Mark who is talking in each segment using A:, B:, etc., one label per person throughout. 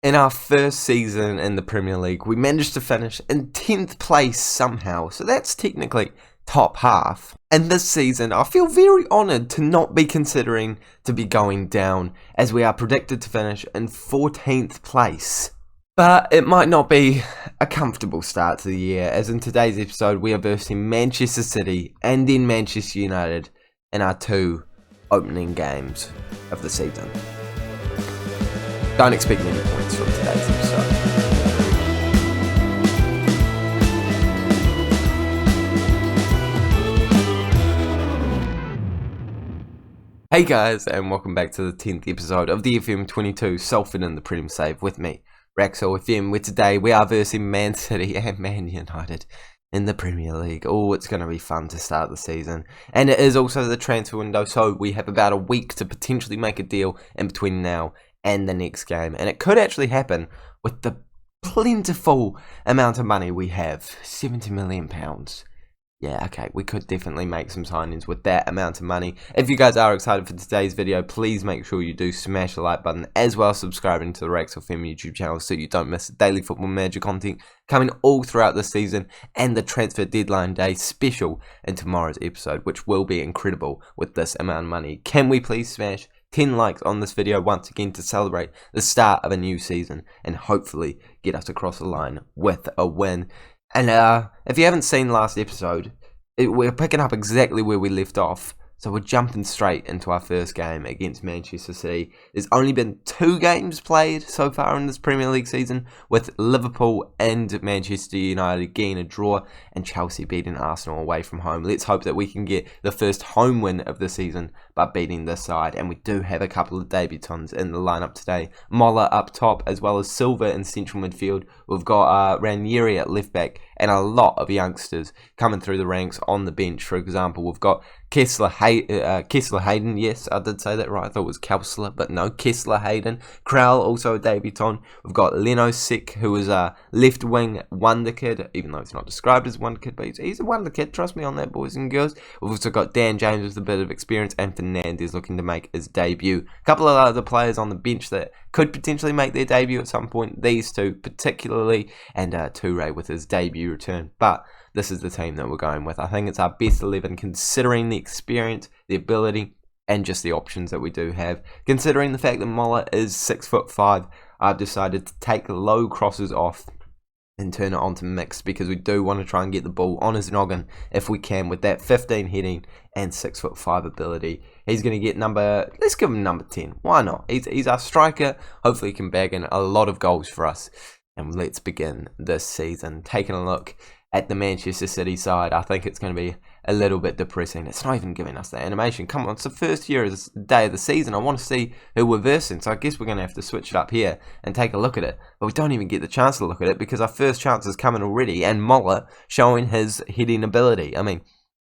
A: In our first season in the Premier League, we managed to finish in 10th place somehow, so that's technically top half. And this season, I feel very honoured to not be considering to be going down, as we are predicted to finish in 14th place. But it might not be a comfortable start to the year, as in today's episode we are versing Manchester City and then Manchester United in our two opening games of the season. Don't expect many points from today's episode. Hey guys, and welcome back to the 10th episode of the FM22 Salford in the Prem Save with me, Raxel FM, where today we are versing Man City and Man United in the Premier League. Oh, it's going to be fun to start the season. And it is also the transfer window, so we have about a week to potentially make a deal in between now and the next game, and it could actually happen with the plentiful amount of money we have, £70 million. Yeah, okay, we could definitely make some signings with that amount of money. If you guys are excited for today's video, please make sure you do smash the like button, as well as subscribing to the Prem YouTube channel so you don't miss daily football manager content coming all throughout the season, and the transfer deadline day special in tomorrow's episode, which will be incredible with this amount of money. Can we please smash 10 likes on this video once again to celebrate the start of a new season and hopefully get us across the line with a win. And if you haven't seen last episode, we're picking up exactly where we left off. So we're jumping straight into our first game against Manchester City. There's only been 2 games played so far in this Premier League season, with Liverpool and Manchester United getting a draw and Chelsea beating Arsenal away from home. Let's hope that we can get the first home win of the season by beating this side. And we do have a couple of debutants in the lineup today. Moller up top, as well as Silva in central midfield. We've got Ranieri at left back, and a lot of youngsters coming through the ranks on the bench. For example, we've got Kessler Hayden, yes, I did say that right, I thought it was Kelsler, but no, Kessler Hayden. Krell, also a debutant. We've got Leno Sick, who is a left wing wonder kid, even though he's not described as a wonder kid, but he's a wonder kid, trust me on that, boys and girls. We've also got Dan James with a bit of experience, and Fernandez looking to make his debut. A couple of other players on the bench that could potentially make their debut at some point, these two particularly, and Toure with his debut return, but this is the team that we're going with. I think it's our best 11, considering the experience, the ability, and just the options that we do have. Considering the fact that Moller is 6'5", I've decided to take low crosses off and turn it onto mix, because we do want to try and get the ball on his noggin if we can, with that 15 heading and 6'5" ability. He's going to get let's give him number 10. Why not? He's our striker. Hopefully he can bag in a lot of goals for us. And let's begin this season. Taking a look at the Manchester City side, I think it's going to be a little bit depressing. It's not even giving us the animation. Come on, it's the first day of the season. I want to see who we're versing, so I guess we're going to have to switch it up here and take a look at it. But we don't even get the chance to look at it, because our first chance is coming already, and Moller showing his heading ability. I mean,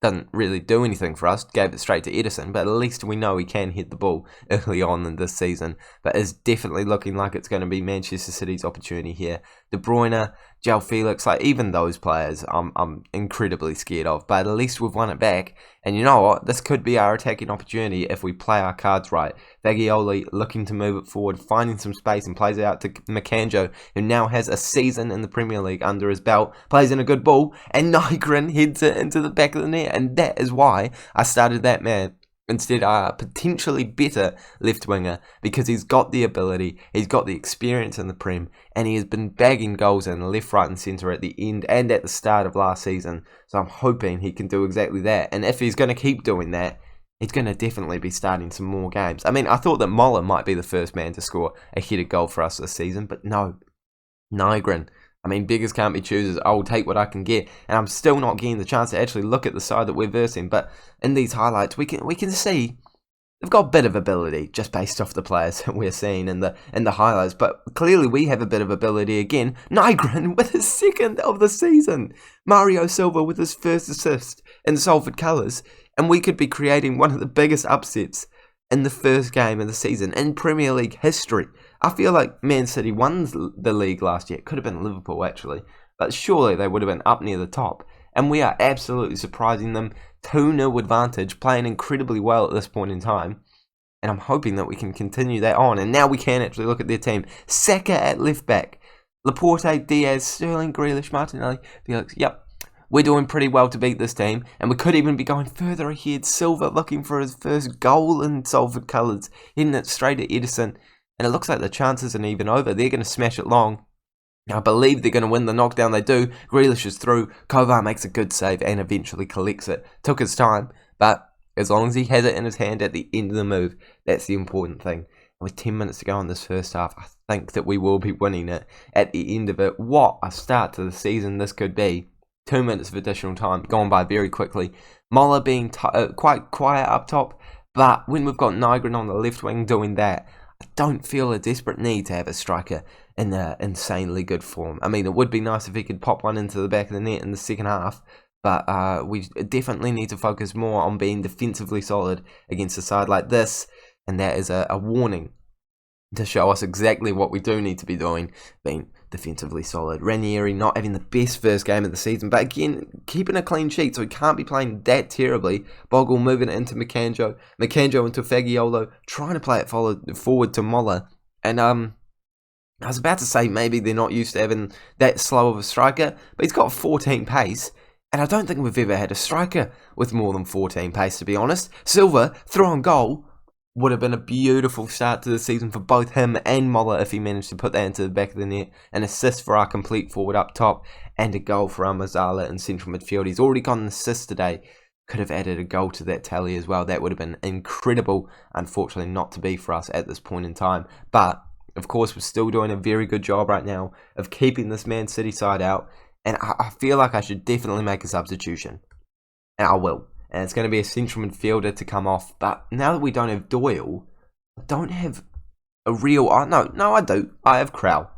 A: doesn't really do anything for us, gave it straight to Edison, but at least we know he can hit the ball early on in this season. But it's definitely looking like it's going to be Manchester City's opportunity here. De Bruyne, João Felix, like even those players I'm incredibly scared of, but at least we've won it back. And you know what, this could be our attacking opportunity if we play our cards right. Fagioli looking to move it forward, finding some space, and plays it out to Makanjo, who now has a season in the Premier League under his belt, plays in a good ball, and Nygren heads it into the back of the net. And that is why I started that man instead a potentially better left winger, because he's got the ability, he's got the experience in the Prem, and he has been bagging goals in left, right and centre at the end and at the start of last season. So I'm hoping he can do exactly that, and if he's going to keep doing that, he's going to definitely be starting some more games. I mean, I thought that Moller might be the first man to score a headed goal for us this season, but no, Nygren. I mean, beggars can't be choosers. I will take what I can get, and I'm still not getting the chance to actually look at the side that we're versing. But in these highlights, we can see they've got a bit of ability just based off the players that we're seeing in the highlights. But clearly, we have a bit of ability again. Nygren with his second of the season, Mario Silva with his first assist in the Salford colours, and we could be creating one of the biggest upsets in the first game of the season in Premier League history. I feel like Man City won the league last year. It could have been Liverpool, actually. But surely they would have been up near the top. And we are absolutely surprising them. 2-0 advantage, playing incredibly well at this point in time. And I'm hoping that we can continue that on. And now we can actually look at their team. Saka at left back. Laporte, Diaz, Sterling, Grealish, Martinelli, Felix. Yep, we're doing pretty well to beat this team. And we could even be going further ahead. Silva looking for his first goal in Salford colours. Hitting it straight at Edison. And it looks like the chances aren't even over. They're going to smash it long. I believe they're going to win the knockdown. They do. Grealish is through. Kovar makes a good save and eventually collects it. Took his time, but as long as he has it in his hand at the end of the move, that's the important thing. With 10 minutes to go in this first half, I think that we will be winning it at the end of it. What a start to the season this could be. 2 minutes of additional time, gone by very quickly. Moller being quite quiet up top, but when we've got Nygren on the left wing doing that, I don't feel a desperate need to have a striker in insanely good form. I mean, it would be nice if he could pop one into the back of the net in the second half, but we definitely need to focus more on being defensively solid against a side like this, and that is a warning to show us exactly what we do need to be doing, being defensively solid. Ranieri not having the best first game of the season, but again, keeping a clean sheet, so he can't be playing that terribly. Bogle moving it into Macanjo into Fagiolo, trying to play it forward to Moller. And I was about to say maybe they're not used to having that slow of a striker, but he's got 14 pace, and I don't think we've ever had a striker with more than 14 pace, to be honest. Silva, through on goal, would have been a beautiful start to the season for both him and Moller if he managed to put that into the back of the net. An assist for our complete forward up top, and a goal for our Mazzala in central midfield. He's already got an assist today. Could have added a goal to that tally as well. That would have been incredible. Unfortunately, not to be for us at this point in time. But, of course, we're still doing a very good job right now of keeping this Man City side out. And I feel like I should definitely make a substitution. And I will. And it's going to be a central midfielder to come off. But now that we don't have Doyle, I don't have a real... No, I do. I have Krau.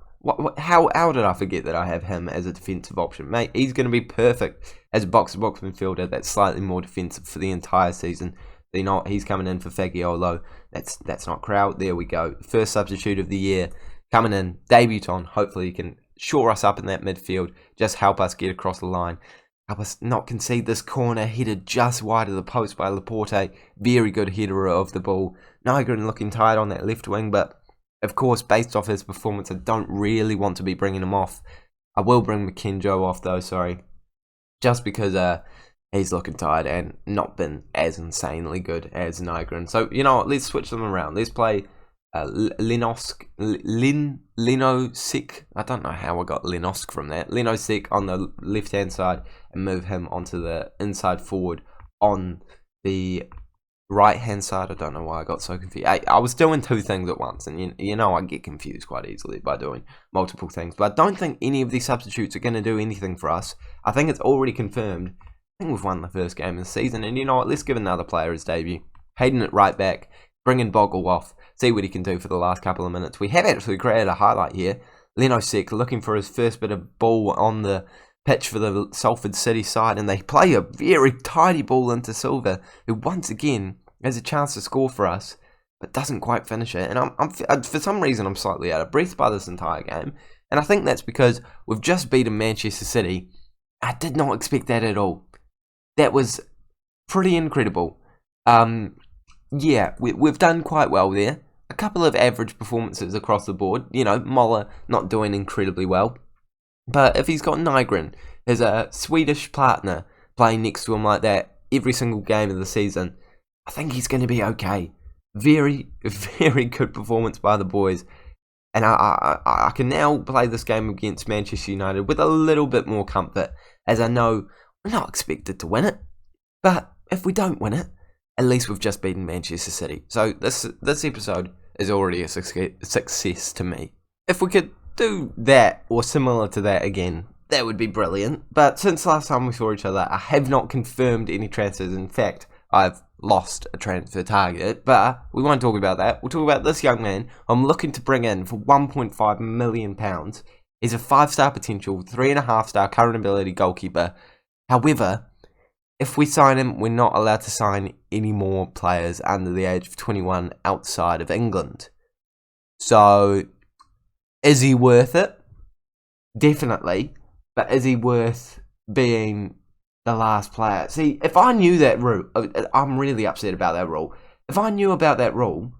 A: How did I forget that I have him as a defensive option? Mate, he's going to be perfect as a box-to-box midfielder that's slightly more defensive for the entire season. He's coming in for Fagiolo. That's not Krau. There we go. First substitute of the year. Coming in. Debutant. Hopefully he can shore us up in that midfield. Just help us get across the line. Help us not concede this corner, headed just wide of the post by Laporte. Very good header of the ball. Nygren looking tired on that left wing, but of course, based off his performance, I don't really want to be bringing him off. I will bring McKenjo off though, just because he's looking tired and not been as insanely good as Nygren. So, you know what, let's switch them around. Let's play Linosik. I don't know how I got Linosik from that. Linosik on the left hand side and move him onto the inside forward on the right hand side. I don't know why I got so confused. I was doing two things at once, and you know I get confused quite easily by doing multiple things. But I don't think any of these substitutes are going to do anything for us. I think it's already confirmed. I think we've won the first game of the season, and you know what? Let's give another player his debut. Hayden it right back, bringing Bogle off. See what he can do for the last couple of minutes. We have actually created a highlight here. Linosek looking for his first bit of ball on the pitch for the Salford City side, and they play a very tidy ball into Silva, who once again has a chance to score for us, but doesn't quite finish it. And I'm for some reason I'm slightly out of breath by this entire game, and I think that's because we've just beaten Manchester City. I did not expect that at all. That was pretty incredible. Yeah, we've done quite well there. A couple of average performances across the board. You know, Moller not doing incredibly well. But if he's got Nygren as a Swedish partner playing next to him like that every single game of the season, I think he's going to be okay. Very, very good performance by the boys. And I can now play this game against Manchester United with a little bit more comfort, as I know we're not expected to win it. But if we don't win it, at least we've just beaten Manchester City. So this episode is already a success to me. If we could do that or similar to that again, that would be brilliant. But since last time we saw each other, I have not confirmed any transfers. In fact, I've lost a transfer target, but we won't talk about that. We'll talk about this young man I'm looking to bring in for £1.5 million. He's a 5-star potential, 3.5-star current ability goalkeeper. However, if we sign him, we're not allowed to sign any more players under the age of 21 outside of England. So, is he worth it? Definitely. But is he worth being the last player? See, if I knew that rule, I'm really upset about that rule. If I knew about that rule,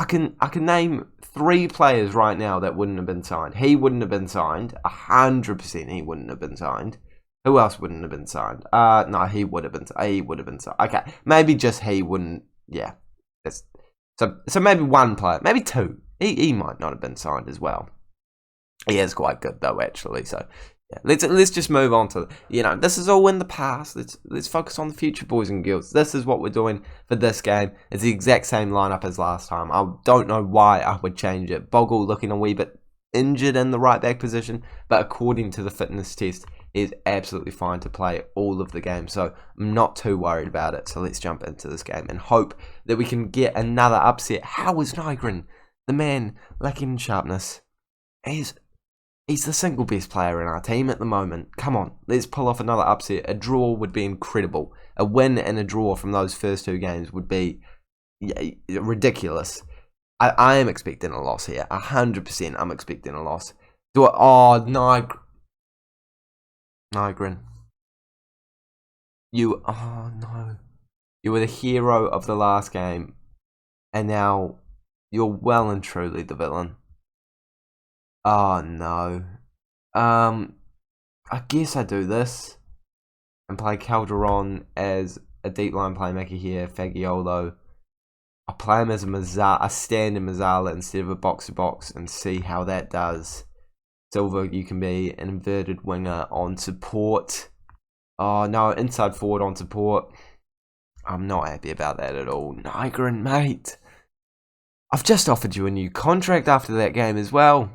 A: I can name 3 players right now that wouldn't have been signed. He wouldn't have been signed. 100% he wouldn't have been signed. Who else wouldn't have been signed? No, he would have been. He would have been signed. Okay, maybe just he wouldn't. Yeah, so maybe 1 player, maybe 2. He might not have been signed as well. He is quite good though, actually. So yeah, let's just move on to, this is all in the past. Let's focus on the future, boys and girls. This is what we're doing for this game. It's the exact same lineup as last time. I don't know why I would change it. Bogle looking a wee bit injured in the right back position, but according to the fitness test, is absolutely fine to play all of the game. So I'm not too worried about it. So let's jump into this game and hope that we can get another upset. How is Nygren, the man lacking in sharpness? He's the single best player in our team at the moment. Come on, let's pull off another upset. A draw would be incredible. A win and a draw from those first 2 games would be ridiculous. I am expecting a loss here. 100% I'm expecting a loss. Nygren. Oh no. You were the hero of the last game, and now you're well and truly the villain. Oh no. I guess I do this and play Calderon as a deep line playmaker here. Fagiolo. I'll play him as a stand-in Mazzala instead of a box-to-box and see how that does. Silva, you can be an inverted winger on support. Oh no, inside forward on support. I'm not happy about that at all. Nygren, mate. I've just offered you a new contract after that game as well.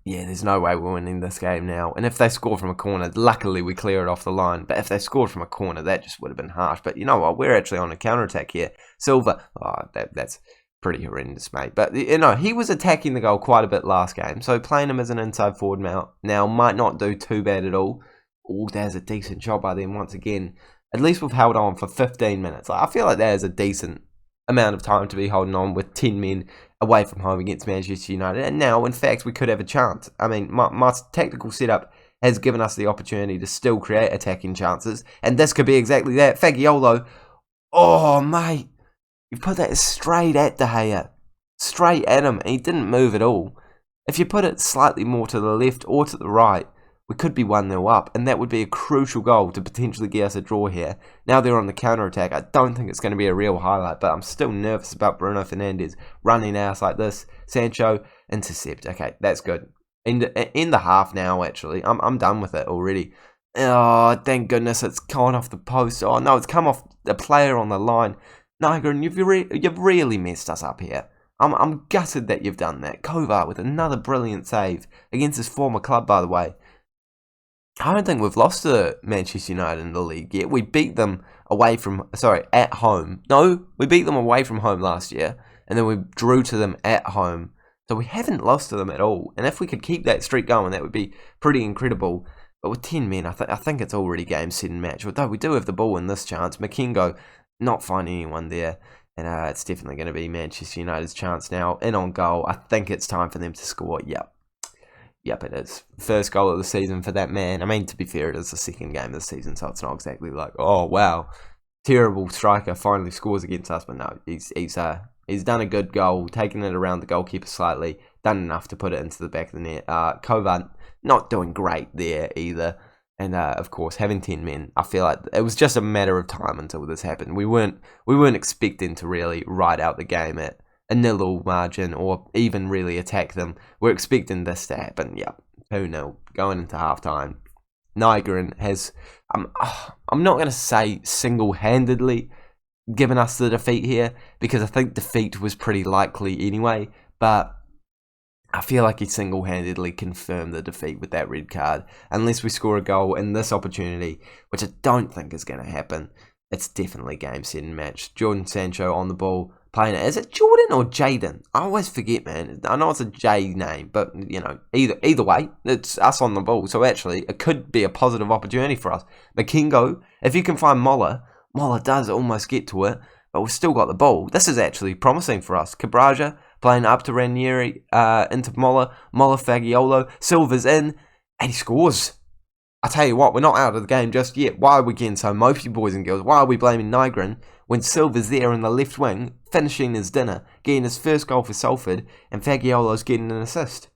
A: Yeah, there's no way we're winning this game now. And if they score from a corner, luckily we clear it off the line. But if they scored from a corner, that just would have been harsh. But you know what? We're actually on a counter-attack here. Silva, that's pretty horrendous, mate. But, he was attacking the goal quite a bit last game. So playing him as an inside forward now might not do too bad at all. Oh, there's a decent shot by them once again. At least we've held on for 15 minutes. I feel like that is a decent amount of time to be holding on with 10 men away from home against Manchester United. And now, in fact, we could have a chance. I mean, my tactical setup has given us the opportunity to still create attacking chances. And this could be exactly that. Fagiolo. Oh, mate. You put that straight at De Gea. Straight at him. And he didn't move at all. If you put it slightly more to the left or to the right, we could be 1-0 up, and that would be a crucial goal to potentially get us a draw here. Now they're on the counter-attack. I don't think it's going to be a real highlight, but I'm still nervous about Bruno Fernandes running out like this. Sancho, intercept. Okay, that's good. In the half now, actually. I'm done with it already. Oh, thank goodness it's gone off the post. Oh, no, it's come off the player on the line. Nygren, you've really messed us up here. I'm gutted that you've done that. Kovar with another brilliant save against his former club, by the way. I don't think we've lost to Manchester United in the league yet. We beat them at home. No, we beat them away from home last year, and then we drew to them at home. So we haven't lost to them at all. And if we could keep that streak going, that would be pretty incredible. But with 10 men, I think it's already game, set, and match. Although we do have the ball in this chance. Makengo not finding anyone there. And it's definitely going to be Manchester United's chance now. In on goal. I think it's time for them to score. Yep, it is. First goal of the season for that man. I mean, to be fair, it is the second game of the season, so it's not exactly like, oh, wow, terrible striker finally scores against us. But no, he's done a good goal, taken it around the goalkeeper slightly, done enough to put it into the back of the net. Kovar not doing great there either. And, of course, having 10 men, I feel like it was just a matter of time until this happened. We weren't expecting to really ride out the game at a 0 margin or even really attack them. We're expecting this to happen. Yep, 2-0 going into halftime. Nygren has, I'm not going to say single-handedly given us the defeat here, because I think defeat was pretty likely anyway, but I feel like he single-handedly confirmed the defeat with that red card. Unless we score a goal in this opportunity, which I don't think is going to happen, it's definitely game, set, and match. Jordan Sancho on the ball, playing it. Is it Jordan or Jaden? I always forget, man. I know it's a J name, but, either way, it's us on the ball. So, actually, it could be a positive opportunity for us. Makengo, if you can find Moller does almost get to it, but we've still got the ball. This is actually promising for us. Cabraja playing up to Ranieri, into Moller Fagiolo, Silva's in, and he scores. I tell you what, we're not out of the game just yet. Why are we getting so mopey, boys and girls? Why are we blaming Nygren when Silva's there in the left wing, finishing his dinner, getting his first goal for Salford, and Fagiolo's getting an assist.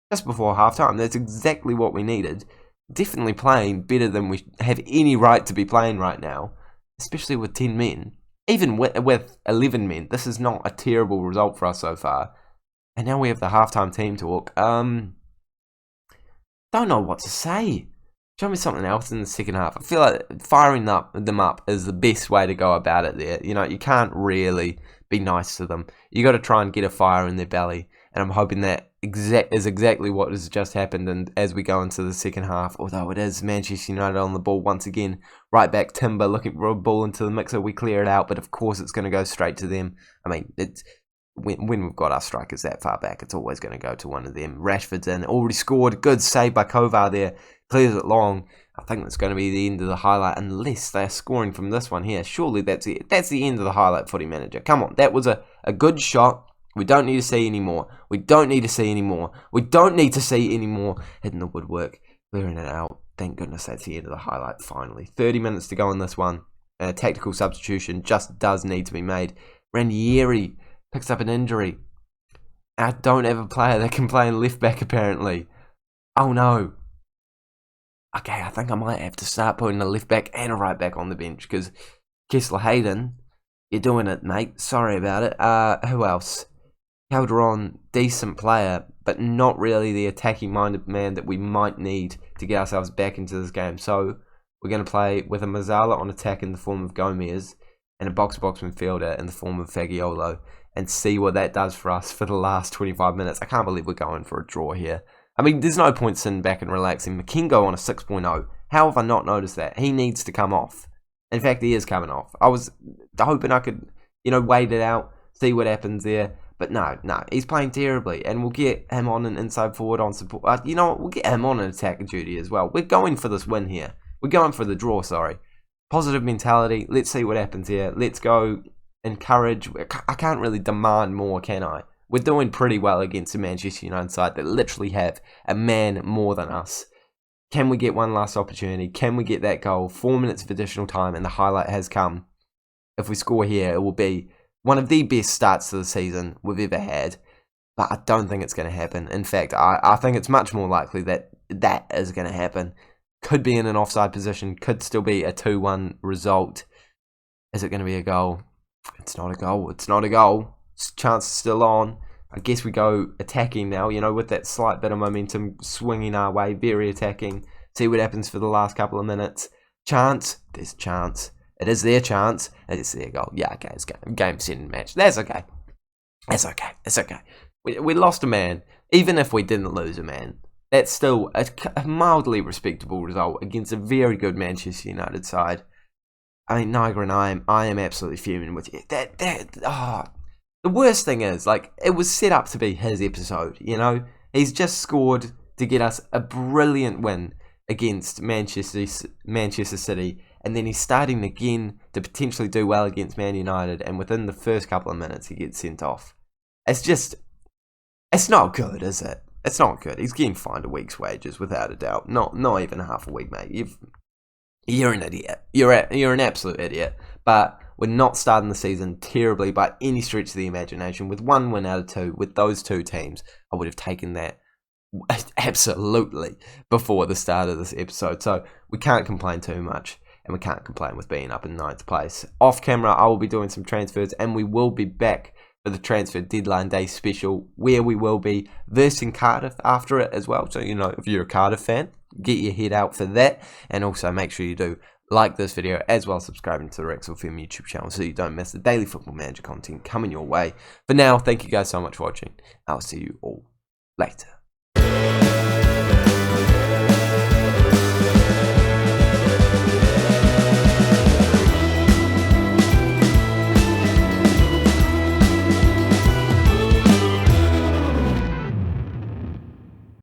A: Just before half-time. That's exactly what we needed. Definitely playing better than we have any right to be playing right now, especially with 10 men. Even with 11 men, this is not a terrible result for us so far. And now we have the half-time team talk. Don't know what to say. Show me something else in the second half. I feel like firing them up is the best way to go about it there. You know, you can't really be nice to them. You got to try and get a fire in their belly. And I'm hoping that is exactly what has just happened and as we go into the second half. Although it is Manchester United on the ball once again. Right back, Timber looking for a ball into the mixer. We clear it out, but of course it's going to go straight to them. I mean, it's when we've got our strikers that far back, it's always going to go to one of them. Rashford's in, already scored. Good save by Kovar there. Clears it long. I think that's going to be the end of the highlight unless they're scoring from this one here. Surely that's it. That's the end of the highlight, Footy Manager. Come on, that was a good shot. We don't need to see any more. We don't need to see any more. We don't need to see any more. Hitting the woodwork, clearing it out. Thank goodness that's the end of the highlight finally. 30 minutes to go in this one. A tactical substitution just does need to be made. Ranieri picks up an injury. I don't have a player that can play in left back apparently. Oh no. Okay, I think I might have to start putting a left back and a right back on the bench because Kessler Hayden, you're doing it, mate. Sorry about it. Who else? Calderon, decent player, but not really the attacking-minded man that we might need to get ourselves back into this game. So we're going to play with a Mazzala on attack in the form of Gomez and a box-to-box midfielder in the form of Fagiolo and see what that does for us for the last 25 minutes. I can't believe we're going for a draw here. I mean, there's no point sitting back and relaxing. McKengo on a 6.0. How have I not noticed that? He needs to come off. In fact, he is coming off. I was hoping I could, wait it out, see what happens there. But no, he's playing terribly, and we'll get him on an inside forward on support. You know what? We'll get him on an attacking duty as well. We're going for this win here. We're going for the draw, sorry. Positive mentality. Let's see what happens here. Let's go encourage. I can't really demand more, can I? We're doing pretty well against the Manchester United side that literally have a man more than us. Can we get one last opportunity? Can we get that goal? 4 minutes of additional time, and the highlight has come. If we score here, it will be one of the best starts to the season we've ever had, but I don't think it's going to happen. In fact, I think it's much more likely that that is going to happen. Could be in an offside position, could still be a 2-1 result. Is it going to be a goal? It's not a goal. It's not a goal. Chance is still on. I guess we go attacking now, with that slight bit of momentum swinging our way, very attacking. See what happens for the last couple of minutes. Chance. There's a chance. It is their chance. It's their goal. Yeah, okay, it's game, set, and match. That's okay. That's okay. It's okay. We lost a man. Even if we didn't lose a man, that's still a mildly respectable result against a very good Manchester United side. I mean, Niagara and I am absolutely fuming with you. The worst thing is, it was set up to be his episode, He's just scored to get us a brilliant win against Manchester City. And then he's starting again to potentially do well against Man United. And within the first couple of minutes, he gets sent off. It's not good, is it? It's not good. He's getting fined a week's wages, without a doubt. Not even half a week, mate. You're an idiot. You're an absolute idiot. But we're not starting the season terribly by any stretch of the imagination. With 1 win out of 2, with those 2 teams, I would have taken that absolutely before the start of this episode. So we can't complain too much. And we can't complain with being up in 9th place. Off camera, I will be doing some transfers, and we will be back for the transfer deadline day special, where we will be versing Cardiff after it as well. So, if you're a Cardiff fan, get your head out for that. And also make sure you do like this video, as well as subscribing to the Rex FM YouTube channel so you don't miss the daily Football Manager content coming your way. For now, thank you guys so much for watching. I'll see you all later.